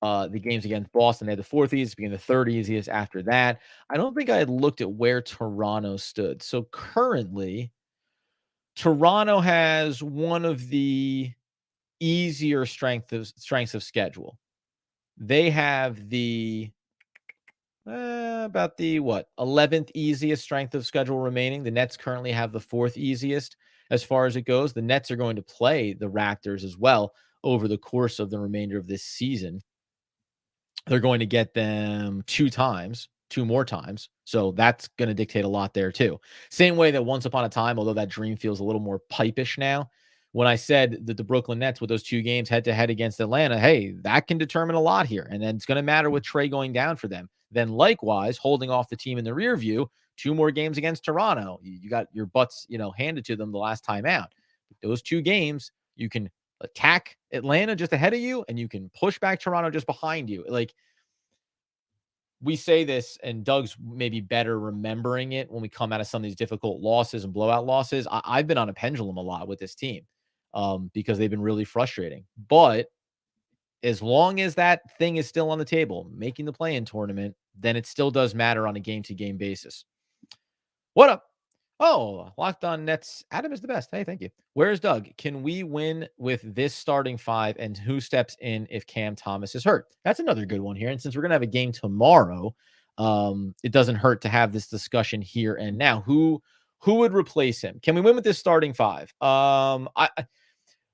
the games against Boston, they had the 4th easiest, became the 3rd easiest after that. I don't think I had looked at where Toronto stood. So currently, Toronto has one of the easier strengths of schedule. They have the about the 11th easiest strength of schedule remaining. The Nets currently have the 4th easiest as far as it goes. The Nets are going to play the Raptors as well over the course of the remainder of this season. They're going to get them 2 more times. So that's going to dictate a lot there too. Same way that once upon a time, although that dream feels a little more pipish now, when I said that the Brooklyn Nets with those 2 games head-to-head against Atlanta, hey, that can determine a lot here. And then it's going to matter with Trey going down for them. Then likewise, holding off the team in the rear view, 2 more games against Toronto. You got your butts, handed to them the last time out. Those 2 games, you can attack Atlanta just ahead of you, and you can push back Toronto just behind you. Like, we say this, and Doug's maybe better remembering it when we come out of some of these difficult losses and blowout losses. I've been on a pendulum a lot with this team because they've been really frustrating. But as long as that thing is still on the table, making the play-in tournament, then it still does matter on a game-to-game basis. What up? Oh, Locked On Nets. Adam is the best. Hey, thank you. Where's Doug? Can we win with this starting 5, and who steps in if Cam Thomas is hurt? That's another good one here. And since we're going to have a game tomorrow, it doesn't hurt to have this discussion here and now. Who would replace him? Can we win with this starting 5?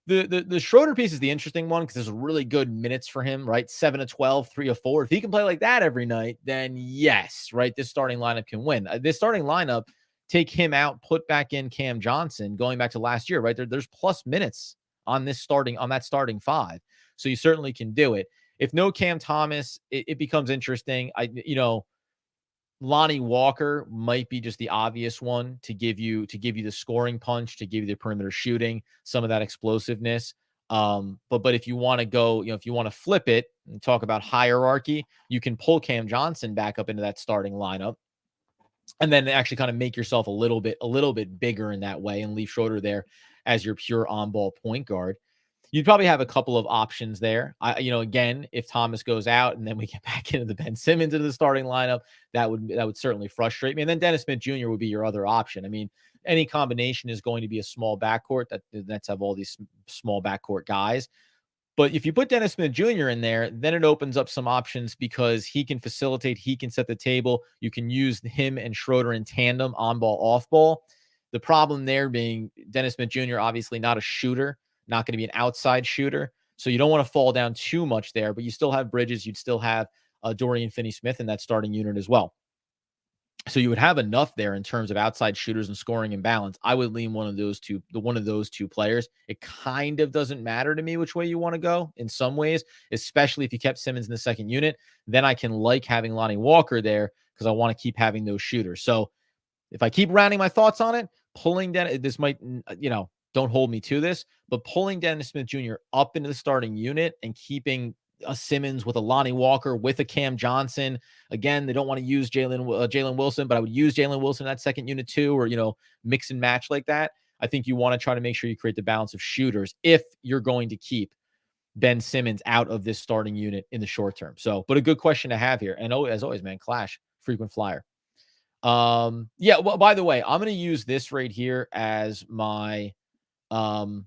The Schroeder piece is the interesting one because there's really good minutes for him, right? 7 of 12, 3 of 4. If he can play like that every night, then yes, right? This starting lineup can win. This starting lineup, take him out, put back in Cam Johnson, going back to last year, right? There's plus minutes on that starting five. So you certainly can do it. If no Cam Thomas, it becomes interesting. Lonnie Walker might be just the obvious one to give you the scoring punch, to give you the perimeter shooting, some of that explosiveness. But if you want to go, if you want to flip it and talk about hierarchy, you can pull Cam Johnson back up into that starting lineup, and then actually kind of make yourself a little bit bigger in that way, and leave Schroeder there as your pure on-ball point guard. You'd probably have a couple of options there. Again, if Thomas goes out and then we get back into the Ben Simmons into the starting lineup, that would certainly frustrate me. And then Dennis Smith Jr. would be your other option. I mean, any combination is going to be a small backcourt. That the Nets have all these small backcourt guys. But if you put Dennis Smith Jr. in there, then it opens up some options because he can facilitate, he can set the table. You can use him and Schroeder in tandem, on ball, off ball. The problem there being Dennis Smith Jr., obviously not a shooter, not going to be an outside shooter. So you don't want to fall down too much there, but you still have Bridges. You'd still have Dorian Finney-Smith in that starting unit as well. So you would have enough there in terms of outside shooters and scoring and balance. I would lean one of those two players. It kind of doesn't matter to me which way you want to go in some ways, especially if you kept Simmons in the second unit. Then I can like having Lonnie Walker there because I want to keep having those shooters. So if I keep rounding my thoughts on it, pulling Dennis, this might, don't hold me to this, but pulling Dennis Smith Jr. up into the starting unit and keeping a Simmons with a Lonnie Walker with a Cam Johnson. Again, they don't want to use Jalen Wilson, but I would use Jalen Wilson in that second unit too, or, mix and match like that. I think you want to try to make sure you create the balance of shooters if you're going to keep Ben Simmons out of this starting unit in the short term. So, but a good question to have here. And as always, man, Clash, frequent flyer. Well, by the way, I'm going to use this right here as my jump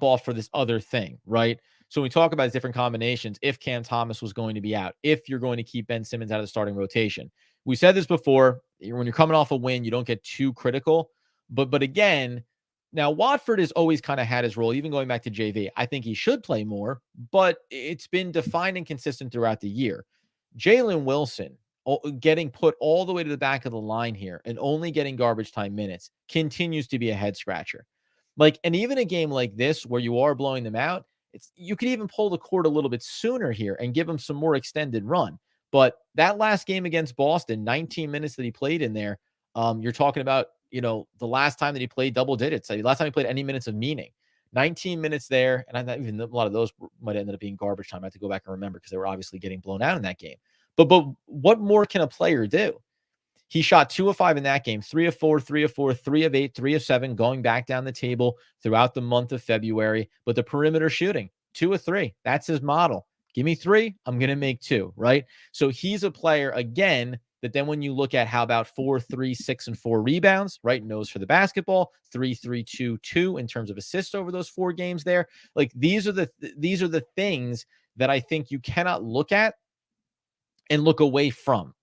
off for this other thing, right? So when we talk about different combinations, if Cam Thomas was going to be out, if you're going to keep Ben Simmons out of the starting rotation, we said this before, when you're coming off a win, you don't get too critical, but again, now Watford has always kind of had his role, even going back to JV. I think he should play more, but it's been defined and consistent throughout the year. Jalen Wilson, getting put all the way to the back of the line here and only getting garbage time minutes, continues to be a head scratcher. And even a game like this where you are blowing them out, you could even pull the cord a little bit sooner here and give them some more extended run. But that last game against Boston, 19 minutes that he played in there, you're talking about, the last time that he played double digits, last time he played any minutes of meaning, 19 minutes there. And I thought even a lot of those might end up being garbage time. I have to go back and remember because they were obviously getting blown out in that game. But what more can a player do? He shot 2 of 5 in that game, 3 of 4, 3 of 4, 3 of 8, 3 of 7, going back down the table throughout the month of February. But the perimeter shooting, 2 of 3. That's his model. Give me 3, I'm going to make 2, right? So he's a player, again, that then when you look at how about 4, 3, 6, and 4 rebounds, right? Knows for the basketball, 3, 3, 2, 2 in terms of assists over those 4 games there. These are the things that I think you cannot look at and look away from.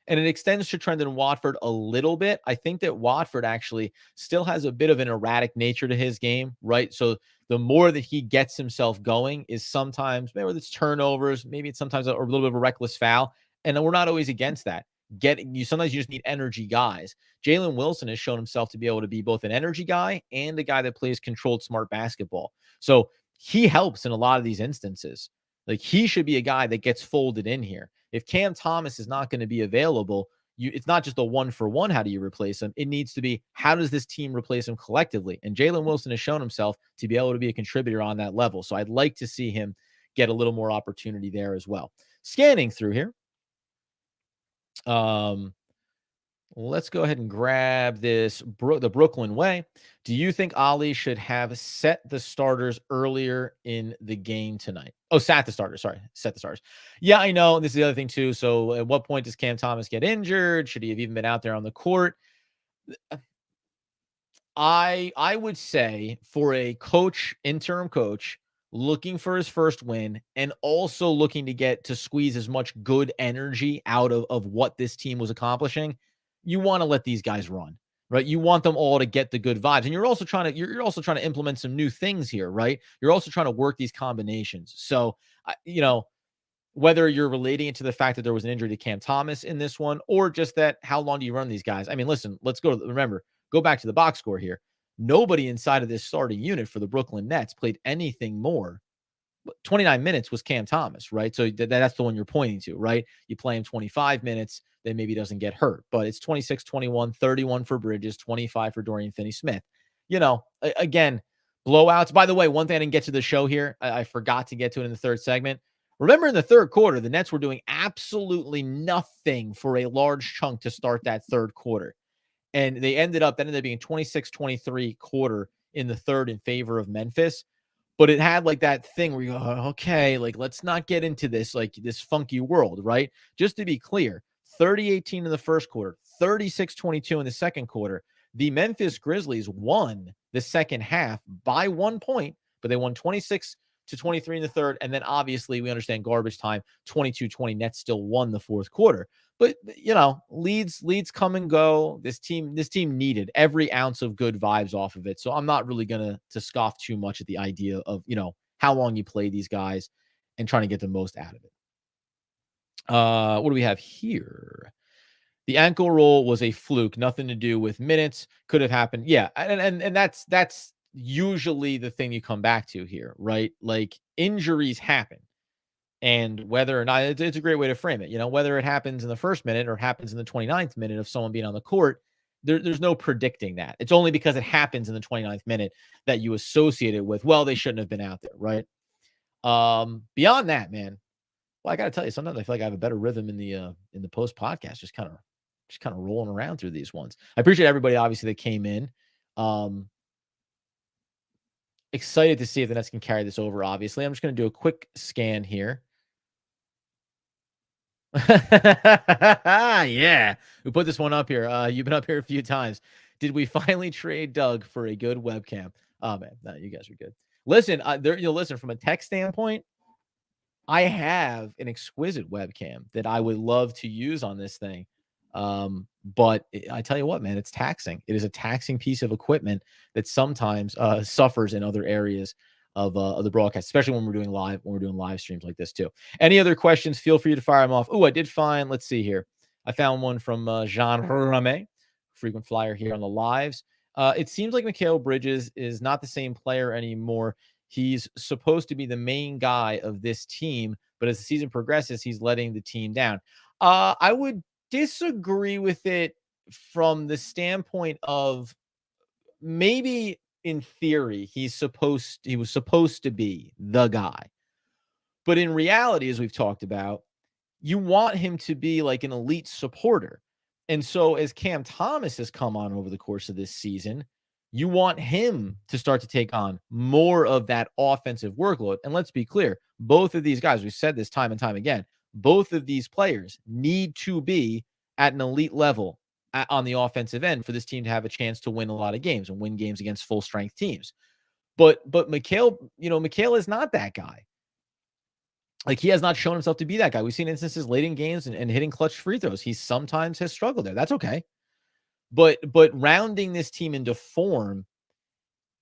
And it extends to Trendon Watford a little bit. I think that Watford actually still has a bit of an erratic nature to his game, right? So the more that he gets himself going is sometimes, maybe it's turnovers, maybe it's sometimes a little bit of a reckless foul. And we're not always against that. Sometimes you just need energy guys. Jalen Wilson has shown himself to be able to be both an energy guy and a guy that plays controlled, smart basketball. So he helps in a lot of these instances. He should be a guy that gets folded in here. If Cam Thomas is not going to be available, it's not just a 1-for-1. How do you replace him? It needs to be, how does this team replace him collectively? And Jalen Wilson has shown himself to be able to be a contributor on that level. So I'd like to see him get a little more opportunity there as well. Scanning through here. Let's go ahead and grab this, the Brooklyn way. Do you think Ollie should have set the starters earlier in the game tonight? Oh, sat the starters. Sorry, set the starters. Yeah, I know. This is the other thing too. So at what point does Cam Thomas get injured? Should he have even been out there on the court? I would say for a interim coach, looking for his first win and also looking to squeeze as much good energy out of what this team was accomplishing, you want to let these guys run. right? You want them all to get the good vibes. And you're also trying to implement some new things here, right? You're also trying to work these combinations. So, whether you're relating it to the fact that there was an injury to Cam Thomas in this one, or just that how long do you run these guys? I mean, listen, go back to the box score here. Nobody inside of this starting unit for the Brooklyn Nets played anything more. 29 minutes was Cam Thomas, right? So that's the one you're pointing to, right? You play him 25 minutes, then maybe he doesn't get hurt. But it's 26, 21, 31 for Bridges, 25 for Dorian Finney-Smith. Again, blowouts. By the way, one thing I didn't get to the show here, I forgot to get to it in the third segment. Remember, in the third quarter, the Nets were doing absolutely nothing for a large chunk to start that third quarter. And that ended up being 26-23 quarter in the third in favor of Memphis. But it had like that thing where you go, okay, like let's not get into this, like this funky world, right? Just to be clear, 30-18 in the first quarter, 36-22 in the second quarter. The Memphis Grizzlies won the second half by 1 point, but they won 26-23 in the third. And then obviously we understand garbage time, 22-20. Nets still won the fourth quarter. But leads come and go. This team needed every ounce of good vibes off of it. So I'm not really gonna scoff too much at the idea of how long you play these guys and trying to get the most out of it. What do we have here? The ankle roll was a fluke, nothing to do with minutes. Could have happened. Yeah, and that's usually the thing you come back to here, right? Like injuries happen. And whether or not it's a great way to frame it, whether it happens in the first minute or happens in the 29th minute of someone being on the court, there's no predicting that. It's only because it happens in the 29th minute that you associate it with, well, they shouldn't have been out there, right? Beyond that, man, well, I got to tell you, sometimes I feel like I have a better rhythm in the post podcast, just kind of rolling around through these ones. I appreciate everybody, obviously, that came in. Excited to see if the Nets can carry this over, obviously. I'm just going to do a quick scan here. Yeah, we put this one up here. You've been up here a few times. Did we finally trade Doug for a good webcam? Oh man, no, you guys are good. Listen, listen, from a tech standpoint, I have an exquisite webcam that I would love to use on this thing. But I tell you what, man, it's taxing. It is a taxing piece of equipment that sometimes suffers in other areas of the broadcast, especially when we're doing live streams like this too. Any other questions? Feel free to fire them off. Oh, I did find. Let's see here. I found one from Jean Rame, frequent flyer here on the lives. It seems like Mikal Bridges is not the same player anymore. He's supposed to be the main guy of this team, but as the season progresses, he's letting the team down. I would disagree with it from the standpoint of maybe in theory he was supposed to be the guy, but in reality, as we've talked about, you want him to be like an elite supporter. And so as Cam Thomas has come on over the course of this season, you want him to start to take on more of that offensive workload. And let's be clear, both of these guys, we've said this time and time again, both of these players need to be at an elite level on the offensive end for this team to have a chance to win a lot of games and win games against full strength teams. But Mikal is not that guy. Like, he has not shown himself to be that guy. We've seen instances late in games and hitting clutch free throws. He sometimes has struggled there. That's okay. But rounding this team into form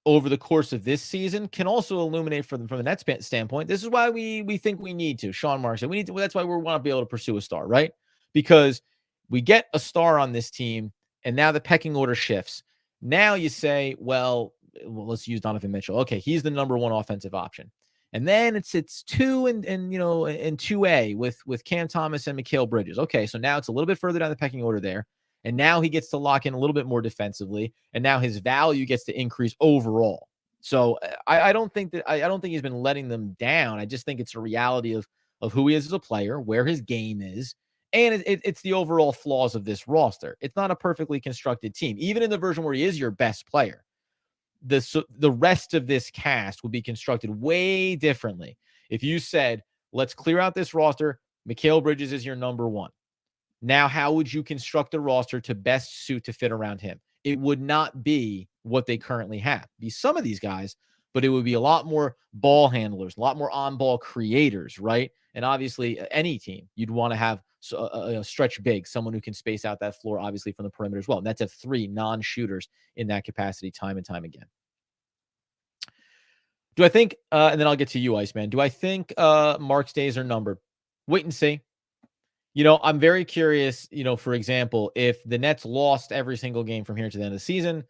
over the course of this season can also illuminate from the Nets standpoint. This is why we think we need to. Sean Mark said we need to. That's why we want to be able to pursue a star, right? Because we get a star on this team, and now the pecking order shifts. Now you say, well, let's use Donovan Mitchell. Okay, he's the number one offensive option. And then it's 2 and 2A with Cam Thomas and Mikal Bridges. Okay, so now it's a little bit further down the pecking order there. And now he gets to lock in a little bit more defensively, and now his value gets to increase overall. So I don't think he's been letting them down. I just think it's a reality of who he is as a player, where his game is, and it's the overall flaws of this roster. It's not a perfectly constructed team, even in the version where he is your best player. The rest of this cast would be constructed way differently if you said, let's clear out this roster. Mikal Bridges is your number one. Now, how would you construct a roster to best suit to fit around him? It would not be what they currently have. Be some of these guys but it would be a lot more ball handlers, a lot more on-ball creators, right? And obviously, any team, you'd want to have a stretch big, someone who can space out that floor, obviously, from the perimeter as well. And that's have 3 non-shooters in that capacity time and time again. Do I think, and then I'll get to you, Iceman. Do I think Mark's days are numbered? Wait and see. I'm very curious, for example, if the Nets lost every single game from here to the end of the season,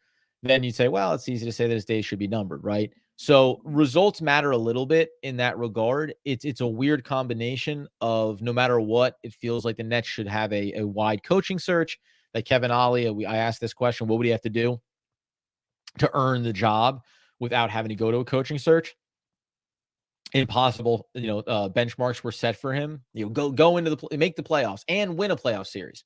then you'd say, well, it's easy to say that his days should be numbered, right? So results matter a little bit in that regard. It's a weird combination of no matter what, it feels like the Nets should have a wide coaching search. Like Kevin Ollie, I asked this question, what would he have to do to earn the job without having to go to a coaching search? Impossible, benchmarks were set for him. Go into make the playoffs and win a playoff series.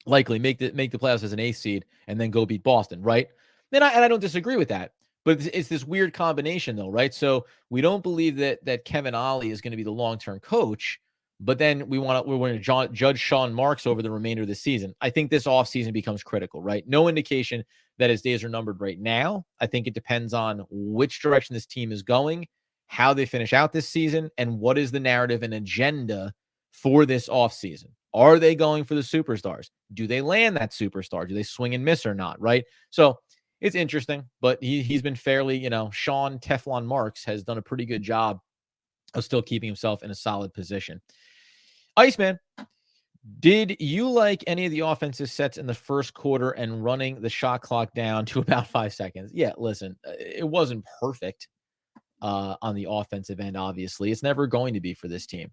Likely make the playoffs as an 8th seed and then go beat Boston, right? And I don't disagree with that, but it's this weird combination though, right? So we don't believe that Kevin Ollie is going to be the long-term coach, but then we're going to judge Sean Marks over the remainder of the season. I think this offseason becomes critical, right? No indication that his days are numbered right now. I think it depends on which direction this team is going, how they finish out this season, and what is the narrative and agenda for this offseason. Are they going for the superstars? Do they land that superstar? Do they swing and miss or not, right? So it's interesting, but he's been fairly, Sean Teflon Marks has done a pretty good job of still keeping himself in a solid position. Iceman, did you like any of the offensive sets in the first quarter and running the shot clock down to about 5 seconds? Yeah, listen, it wasn't perfect on the offensive end, obviously. It's never going to be for this team.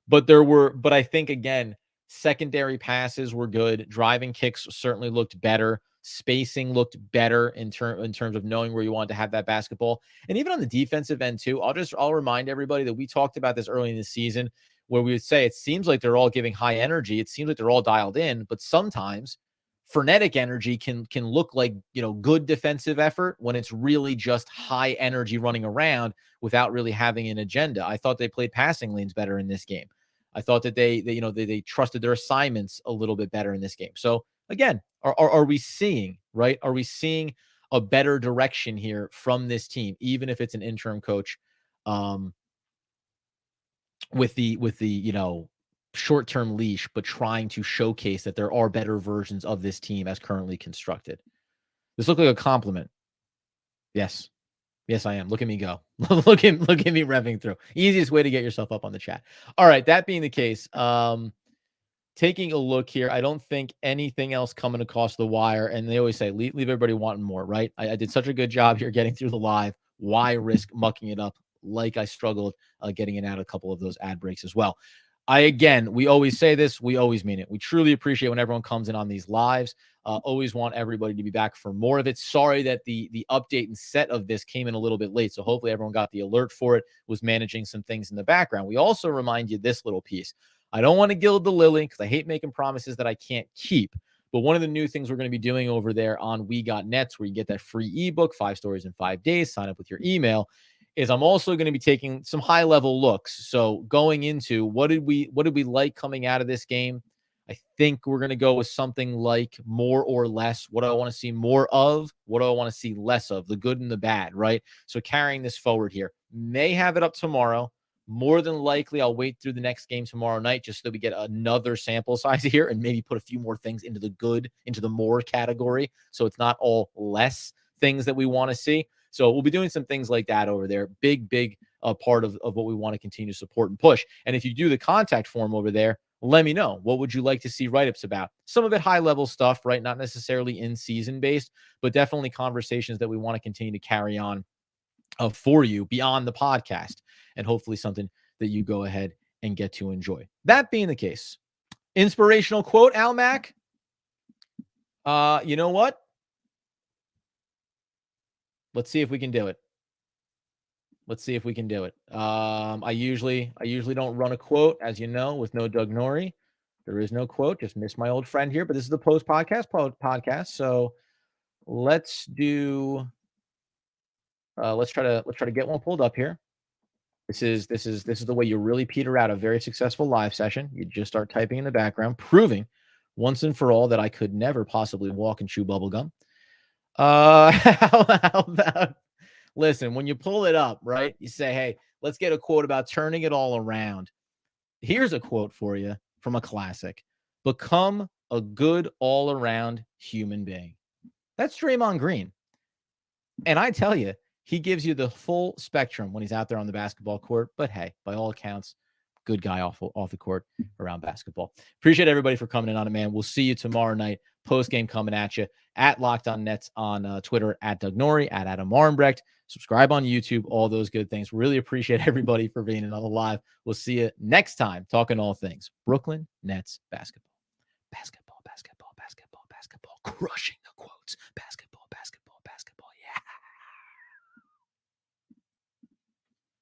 But I think, again, secondary passes were good. Driving kicks certainly looked better. Spacing looked better in terms of knowing where you want to have that basketball. And even on the defensive end, too, I'll remind everybody that we talked about this early in the season, where we would say it seems like they're all giving high energy. It seems like they're all dialed in, but sometimes frenetic energy can look like, good defensive effort when it's really just high energy running around without really having an agenda. I thought they played passing lanes better in this game. I thought that they trusted their assignments a little bit better in this game. So again, are we seeing, right? Are we seeing a better direction here from this team, even if it's an interim coach? With the short-term leash, but trying to showcase that there are better versions of this team as currently constructed. This looked like a compliment. Yes, I am. Look at me go. look at me revving through. Easiest way to get yourself up on the chat. All right, that being the case, taking a look here, I don't think anything else coming across the wire. And they always say, leave everybody wanting more, right? I did such a good job here getting through the live. Why risk mucking it up like I struggled getting in out a couple of those ad breaks as well? We always say this. We always mean it. We truly appreciate when everyone comes in on these lives. Always want everybody to be back for more of it. Sorry that the update and set of this came in a little bit late. So hopefully everyone got the alert for it, was managing some things in the background. We also remind you this little piece. I don't want to gild the lily because I hate making promises that I can't keep. But one of the new things we're going to be doing over there on We Got Nets, where you get that free ebook, 5 stories in 5 days, sign up with your email, is I'm also going to be taking some high level looks. So going into what did we like coming out of this game? I think we're going to go with something like more or less. What do I want to see more of? What do I want to see less of? The good and the bad, right? So carrying this forward here. May have it up tomorrow. More than likely, I'll wait through the next game tomorrow night just so that we get another sample size here and maybe put a few more things into the good, into the more category. So it's not all less things that we want to see. So we'll be doing some things like that over there. Big part of what we want to continue to support and push. And if you do the contact form over there, let me know. What would you like to see write-ups about? Some of it high-level stuff, right? Not necessarily in-season based, but definitely conversations that we want to continue to carry on for you beyond the podcast, and hopefully something that you go ahead and get to enjoy. That being the case, inspirational quote, Al Mack. You know what? Let's see if we can do it. I usually don't run a quote, as you know, with no Doug Norrie. There is no quote. Just miss my old friend here, but this is the post podcast. So let's do. Let's try to get one pulled up here. This is the way you really peter out a very successful live session. You just start typing in the background, proving once and for all that I could never possibly walk and chew bubble gum. How about, listen, when you pull it up, right, you say, hey, let's get a quote about turning it all around. Here's a quote for you from a classic. Become a good all-around human being. That's Draymond Green. And I tell you, he gives you the full spectrum when he's out there on the basketball court. But hey, by all accounts, good guy off the court around basketball. Appreciate everybody for coming in on it, man. We'll see you tomorrow night. Post game coming at you at Locked On Nets on Twitter, at Doug Norrie, at Adam Armbrecht. Subscribe on YouTube, all those good things. Really appreciate everybody for being in on the live. We'll see you next time talking all things Brooklyn Nets basketball. Basketball, basketball, basketball, basketball. Crushing the quotes. Basketball.